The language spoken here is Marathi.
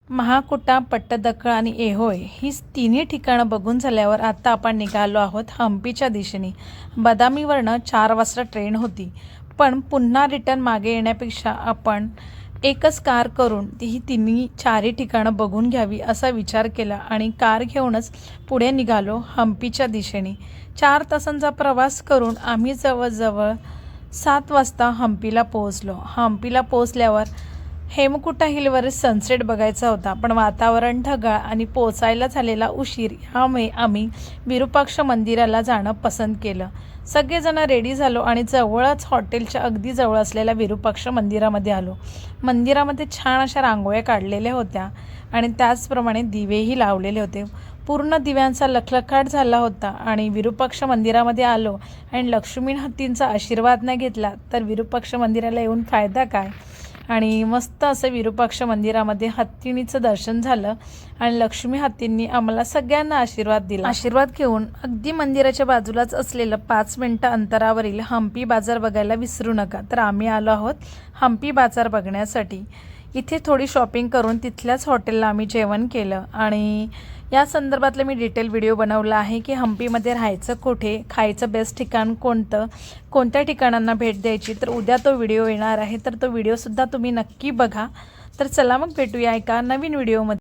महाकुटा, पट्टदकळ आणि ऐहोळ ही तिन्ही ठिकाणं बघून झाल्यावर आता आपण निघालो आहोत हम्पीच्या दिशेने। बदामीवरनं 4 वाजता ट्रेन होती, पण पुन्हा रिटर्न मागे येण्यापेक्षा आपण एकच कार करून ही तिन्ही चारही ठिकाणं बघून घ्यावी असा विचार केला आणि कार घेऊनच पुढे निघालो हम्पीच्या दिशेने। 4 तासांचा प्रवास करून आम्ही जवळजवळ 7 वाजता हम्पीला पोहोचलो। हम्पीला पोहोचल्यावर हेमकुटा हिलवर सनसेट बघायचा होता, पण वातावरण ढगाळ आणि पोचायला झालेला उशीर यामुळे आम्ही विरूपाक्ष मंदिराला जाणं पसंत केलं। सगळेजण रेडी झालो आणि जवळच हॉटेलच्या अगदी जवळ असलेल्या विरूपाक्ष मंदिरामध्ये आलो। मंदिरामध्ये छान अशा रांगोळ्या काढलेल्या होत्या आणि त्याचप्रमाणे दिवेही लावलेले होते। पूर्ण दिव्यांचा लखलखाट झाला होता आणि विरूपाक्ष मंदिरामध्ये आलो आणि लक्ष्मी हत्तींचा आशीर्वाद नाही घेतला तर विरूपाक्ष मंदिराला येऊन फायदा काय। आणि मस्त असं विरूपाक्ष मंदिरामध्ये हत्तीणीचं दर्शन झालं आणि लक्ष्मी हत्तींनी आम्हाला सगळ्यांना आशीर्वाद दिला। आशीर्वाद घेऊन अगदी मंदिराच्या बाजूलाच असलेलं 5 मिनिटं अंतरावरील हम्पी बाजार बघायला विसरू नका। तर आम्ही आलो आहोत हम्पी बाजार बघण्यासाठी। इथे थोडी शॉपिंग करून तिथल्याच हॉटेलला आम्ही जेवण केलं आणि या संदर्भातलं मी डिटेल व्हिडिओ बनवला आहे की हम्पीमध्ये राहायचं कुठे, खायचं बेस्ट ठिकाण कोणतं, कोणत्या ठिकाणांना भेट द्यायची। तर उद्या तो व्हिडिओ येणार आहे, तर तो व्हिडिओसुद्धा तुम्ही नक्की बघा। तर चला मग भेटूया एका नवीन व्हिडिओमध्ये।